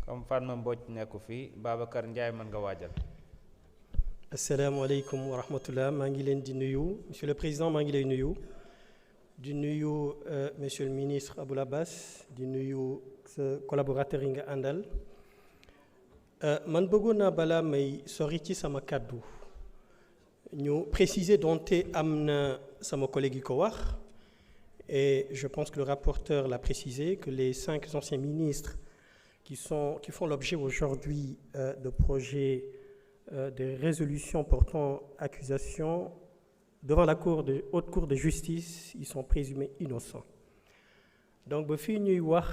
comme Fatma Mbodj nekku fi Babacar Ndiaye mën nga waajal. asalaamaaleykum wa rahmatullah maa ngi leen di nuyu monsieur le président maa ngi lay nuyu di nuyu monsieur le ministre Aboul Abbas di nuyu sa collaborateur yi nga àndal man bëggoon naa balaa may sori ci sama kàddu ñu préciser donte am na sama collègue yi ko wax et je pense que le rapporteur l'a précisé que les 5 anciens ministres qui font l'objet aujourd'hui de projets de résolutions portant accusation devant la haute cour de justice, ils sont présumés innocents. Donc, ba fii ñuy wax,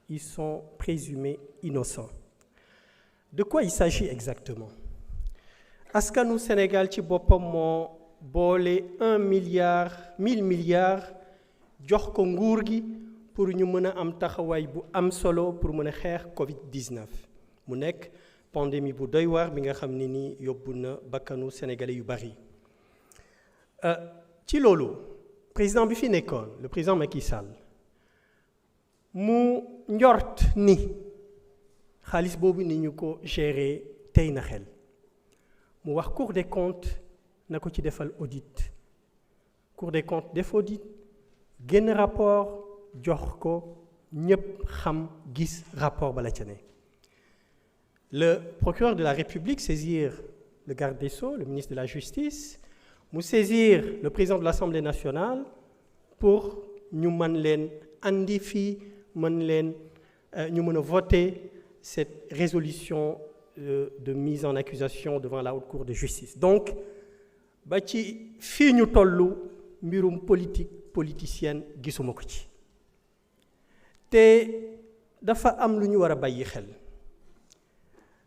ils sont présumés innocents. De quoi il s'agit exactement? Askanu Sénégal ci boppam moo boole 1 milliard 1000 milliards jox ko nguur gi pour ñu mën a am taxawaay bu am solo pour mën a xeex Covid-19 mu nekk pandémie bu doy waar bi nga xam ne ni yóbbu na bakkanu sénégalais yu bari ci loolu président bi fi nekkoon le président Macky Sall mu njort ni xaalis boobu ni ñu ko gérer tey na xel mu wax Cour des comptes na ko ci defal audit Cour des comptes def audit génn rapport jox ko ñëpp xam gis rapport bala ca ne le procureur de la République saisir le garde des Sceaux, le ministre de la Justice, mu saisir le président de l'Assemblée nationale pour ñu mën leen andi fii mën leen ñu mën a voter cette résolution de mise en accusation devant la haute cour de justice. Donc ba ci fii ñu tollu mbirum politicienne gisuma ko ci te dafa am lu ñu war a bàyyi xel.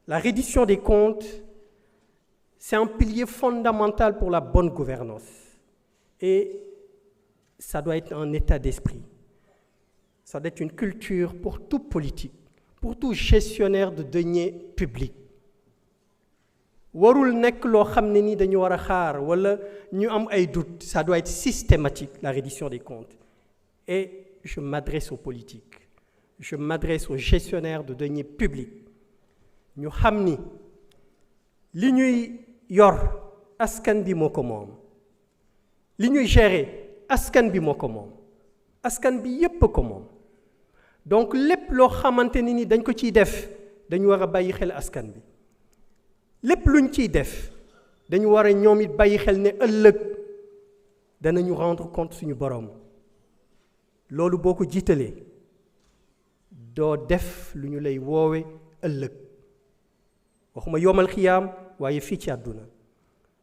La reddition des comptes, c'est un pilier fondamental pour la bonne gouvernance. Et ça doit être un état d'esprit. Ça doit être une culture pour tout politique, pour tout gestionnaire de deniers publics. warul nekk loo xam ne ni dañu war a xaar wala ñu am ay doute. Ça doit être systématique, la reddition des comptes. Et je m'adresse aux politiques. Je m'adresse aux gestionnaires de deniers publics. ñu xam ni li ñuy yor askan bi moo ko moom li ñuy gérer askan bi moo ko moom askan bi yépp ko moom donc lépp loo xamante ni dañ ko ciy def dañu war a bàyyi xel askan bi lépp luñ ciy def dañu war a ñoom it bàyyi xel ne ëllëg danañu rendre compte suñu borom loolu boo ko jiitalee doo def lu ñu lay woowe ëllëg waxuma yomal xiyaam waaye fii ci àdduna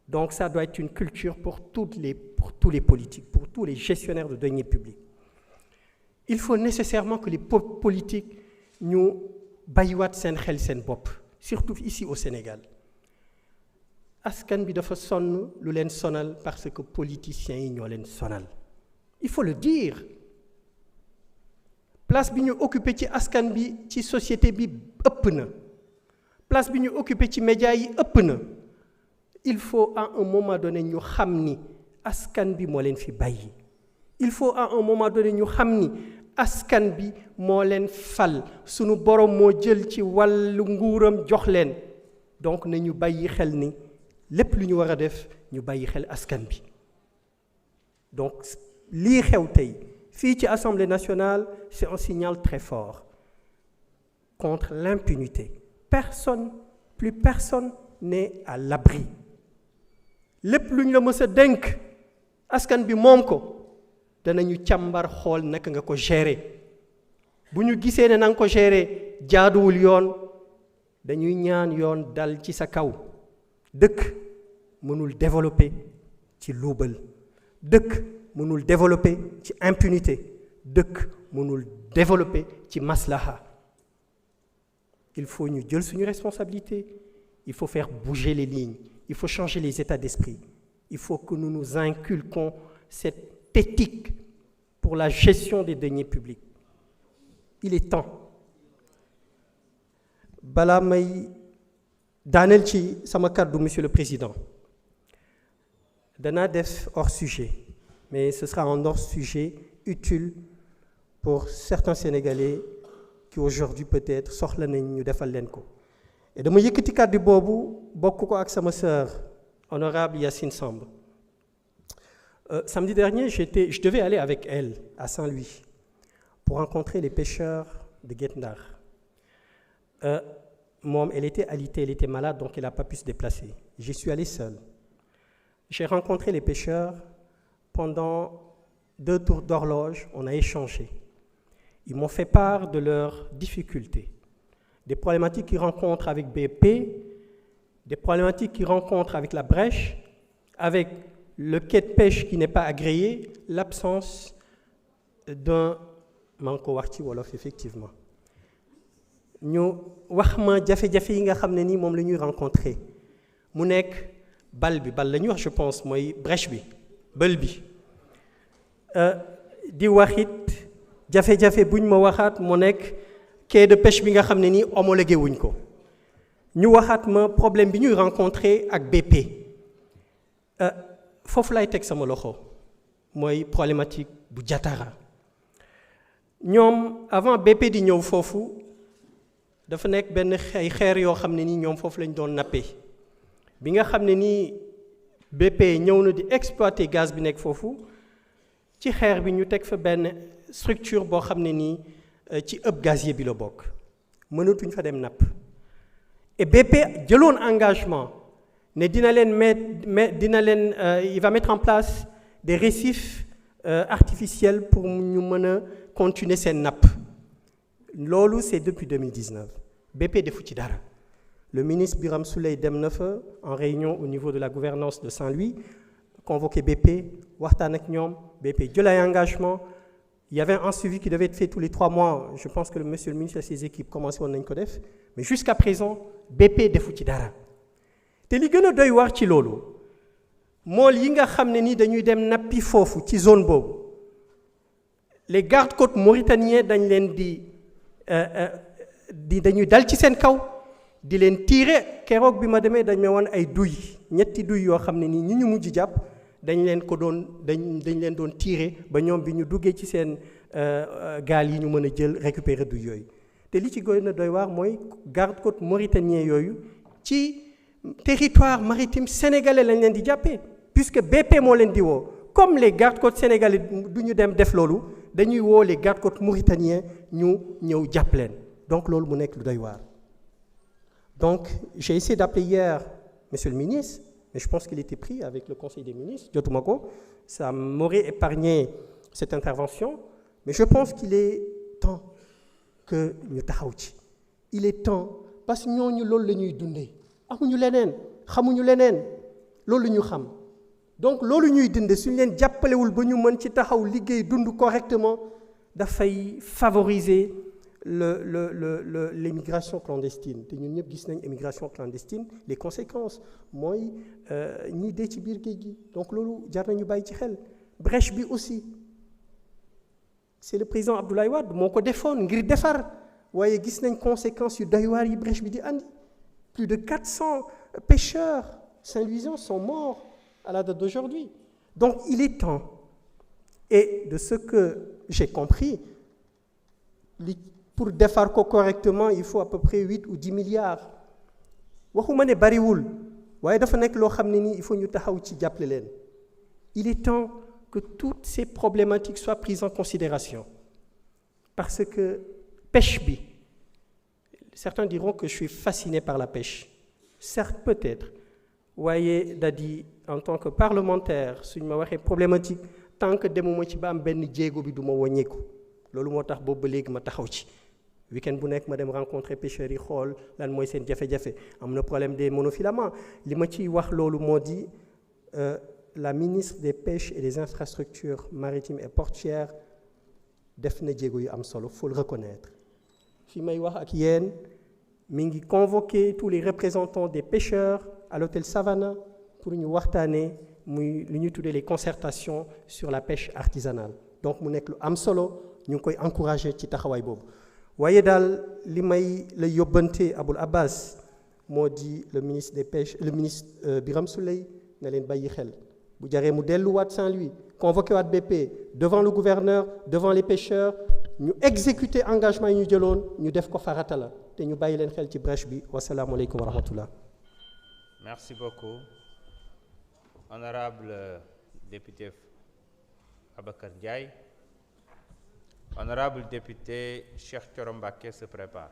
donc ça doit être une culture pour tous les politiques, pour tous les gestionnaires de deniers publics. Il faut nécessairement que les politiques ñu bàyyiwaat seen xel seen bopp surtout ici au Sénégal askan bi dafa sonn lu leen sonal parce que politiciens yi ñoo leen sonal il faut le dire place bi ñu occupé ci askan bi ci société bi ëpp na place bi ñu occupé ci médias yi ëpp na il faut à un moment donné ñu xam ni askan bi moo leen fi bàyyi il faut à un moment donné ñu xam ni askan bi moo leen fal sunu borom moo jël ci wàllu nguuram jox leen donc nañu bàyyi xel ni lépp lu ñu war a def ñu bàyyi xel askan bi donc lii xew tey fii ci Assemblée nationale c'est un signal très fort contre l'impunité. Plus personne n'est à l'abri. lépp lu ñu la mës a dénk askan bi moom ko danañu càmbar xool naka nga ko gérer bu ñu gisee ne na nga ko gérer jaaduwul yoon dañuy ñaan yoon dal ci sa kaw dëkk mënul développer ci luubal dëkk mënul développer ci impunité dëkk mënul développer ci maslaha. Il faut ñu jël suñu responsabilité, il faut faire bouger les lignes, il faut changer les états d'esprit. Il faut que nous nous inculquions cette éthique pour la gestion des deniers publics. Il est temps. Balaa may daaneel ci sama kàddu monsieur le président danaa def hors sujet mais ce sera un hors sujet utile pour certains Sénégalais qui aujourd'hui peut-être soxla nañ ñu defal leen ko. Et dama yëkkati kàddu boobu bokk ko ak sama sœur honorable Yacine Samb. Samedi dernier, je devais aller avec elle à Saint-Louis pour rencontrer les pêcheurs de Guet Ndar. Elle était alitée, elle était malade, donc elle n'a pas pu se déplacer. J'y suis allé seul. J'ai rencontré les pêcheurs pendant 2 tours d'horloge, on a échangé. Ils m'ont fait part de leurs difficultés, des problématiques qu'ils rencontrent avec BP, des problématiques qu'ils rencontrent avec la brèche, avec le quai de pêche qui n'est pas agréé, l'absence d'un manko wax ci wolof effectivement. ñu wax ma jafe-jafe yi nga xam ne ni moom la ñuy rencontrer mu nekk bal la ñuy wax je pense mooy brèche bi bël bi di wax it jafe-jafe buñ ma waxaat mu nekk quai de pêche bi nga xam ne ni homologué wuñ ko ñu waxaat ma problème bi ñuy rencontrer ak BP foofu lay teg sama loxo mooy problématique bu Jatara ñoom avant BP di ñëw foofu dafa nekk benn ay xeer yoo xam ne nii ñoom foofu lañ doon nappee bi nga xam ne nii BP ñëw na di exploiter gaz bi nekk foofu ci xeer bi ñu teg fa benn structure boo xam ne nii ci ëpp gazier bi la bokk mënatuñ fa dem napp et BP jëloon engagement ne dina leen il va mettre en place des récifs artificiels pour ñu mën a continuer seen napp loolu c'est depuis 2019 BP defu ci dara le ministre Birame Souleye dem na fa en réunion au niveau de la gouvernance de Saint-Louis convoqué BP waxtaan ak ñoom BP jël ay engagement il y avait un suivi qui devait être fait tous les 3 mois je pense que monsieur le ministre et ses équipes commencé woon nañ ko def mais jusqu'à présent BP defu ci dara te li gën a doy waar ci loolu mool yi nga xam ne ni dañuy dem nappi foofu ci zone boobu les gardes-côtes mauritaniens dañ leen dañuy dal ci seen kaw di leen tirer keroog bi ma demee dañ ma wan ay ñetti duy yoo xam ne nii ñi ñu mujj jàpp dañ leen doon tirer ba ñoom bi ñu duggee ci seen gaal yi ñu mën a jël récupérer duy yooyu te li ci gën a doy waar mooy garde-côte mauritanien yooyu ci territoire maritime sénégalais lañ leen di jàppee puisque BP moo leen di woo comme les gardes-côtes sénégalais du ñu dem def loolu dañuy woo les gardes-côtes mauritaniens ñu ñëw jàpp leen donc loolu mu nekk lu doy waar. Donc j'ai essayé d'appeler hier monsieur le ministre mais je pense qu'il était pris avec le conseil des ministres jotuma ko ça m'aurait épargné cette intervention mais je pense qu'il est temps que ñu taxaw ci il est temps parce que ñooñu loolu la ñuy dundee amuñu leneen xamuñu leneen loolu ñu xam donc loolu ñuy dundee suñu leen jàppalewul ba ñu mën ci taxaw liggéey dund correctement dafay favoriser l'immigration clandestine te ñun ñëpp gis nañ immigration clandestine les conséquences mooy ñiy dee ci biir géej gi donc loolu jar nañu bàyyi ci xel brèche bi aussi c'est le président Abdoulaye Wade moo ko defoon ngir defar waaye gis nañ conséquences yu doy waar yi brèche bi di andi plus de 400 pêcheurs saint-louisiens sont morts à la date d'aujourd'hui donc il est temps et de ce que j'ai compris pour defar ko correctement il faut à peu près 8 ou 10 milliards waxuma ne bariwul waaye dafa nekk loo xam ne nii il faut ñu taxaw ci jàppale leen il est temps que toutes ces problématiques soient prises en considération parce que pêche bi certains diront que je suis fasciné par la pêche certes peut-être waaye dadi en tant que parlementaire suñ ma waxee problématique tant que demuma ci ba am benn jéego bi du ma wàññeeku loolu moo tax boobu ba léegi ma taxaw ci week-end bu nekk ma dem rencontrer pêcheurs yi xool lan mooy seen jafe-jafe am na problème des monofilaments li ma ciy wax loolu moo di la ministre des pêches et des infrastructures maritimes et portuaires def na jéego yu am solo faut le reconnaître fi may wax ak yéen mi ngi convoquer tous les représentants des pêcheurs à l'hôtel Savannah pour ñu waxtaanee muy lu ñuy tuddee les concertations sur la pêche artisanale donc mu nekk lu am solo ñu ngi koy encourager ci taxawaay boobu waaye daal li may la yóbbante Aboul Abbas moo di le ministre des pêches le ministre Birame Souleye na leen bàyyi xel bu jaree mu delluwaat Saint-Louis convoqué waat BP devant le gouverneur devant les pêcheurs ñu exécuter engagement yi ñu jëloon ñu def ko farata la te ñu bàyyi leen xel ci brèche bi wasalaamualeykum wa rahmatullah. Merci beaucoup. Honorable député Babacar Ndiaye. Honorable député Cheikh Thioro Mbacké se prépare.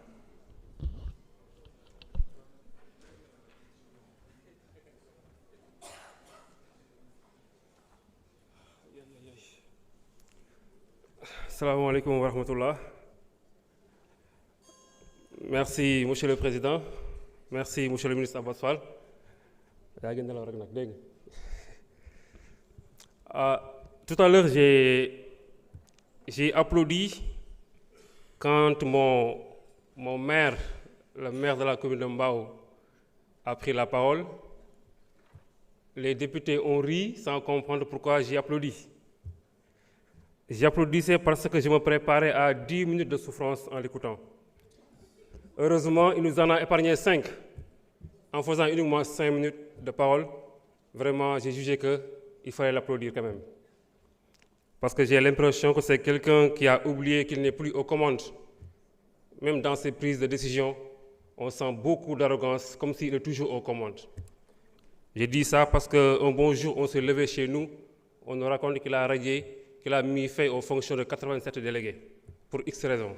Assalamu alaikum wa rahmatullah. Merci, Monsieur le Président. Merci, Monsieur le ministre Abass Fall. Tout à l'heure, j'ai applaudi quand mon maire, le maire de la commune de Mbao, a pris la parole. Les députés ont ri sans comprendre pourquoi j'ai applaudi. J'applaudissais parce que je me préparais à 10 minutes de souffrance en l'écoutant. Heureusement, il nous en a épargné 5. En faisant uniquement 5 minutes de parole, vraiment, j'ai jugé qu'il fallait l'applaudir quand même. Parce que j'ai l'impression que c'est quelqu'un qui a oublié qu'il n'est plus aux commandes. Même dans ses prises de décision, on sent beaucoup d'arrogance, comme s'il est toujours aux commandes. J'ai dit ça parce qu'un bon jour, on s'est levé chez nous, on nous raconte qu'il a radié, qu'il a mis fin aux fonctions de 87 délégués, pour X raisons.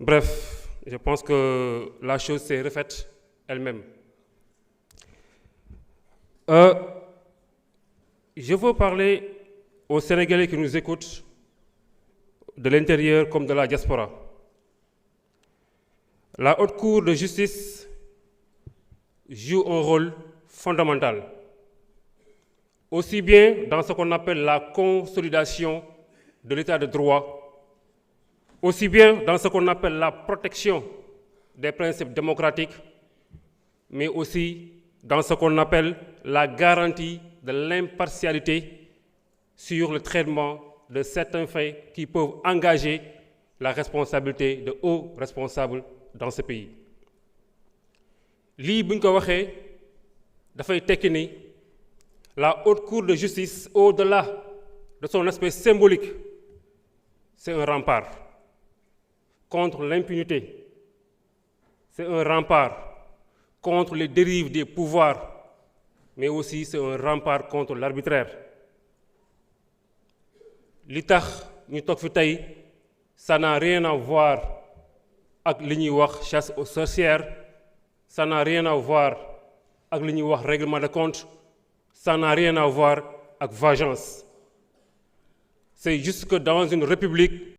Bref, je pense que la chose s'est refaite elle-même. Je veux parler aux Sénégalais qui nous écoutent, de l'intérieur comme de la diaspora. La Haute Cour de justice joue un rôle fondamental, aussi bien dans ce qu'on appelle la consolidation de l'état de droit, aussi bien dans ce qu'on appelle la protection des principes démocratiques, mais aussi dans ce qu'on appelle la garantie de l'impartialité sur le traitement de certains faits qui peuvent engager la responsabilité de hauts responsables dans ce pays. Lii bu ñu ko waxee dafay tekki ni la Haute Cour de justice, au-delà de son aspect symbolique, c'est un rempart contre l'impunité. C'est un rempart contre les dérives des pouvoirs, mais aussi c'est un rempart contre l'arbitraire. Li tax ñu toog fi tey, ça n'a rien à voir ak li ñuy wax chasse aux sorcières, ça n'a rien à voir ak li ñuy wax règlement de compte, ça n'a rien à voir avec vengeance. C'est juste que dans une république,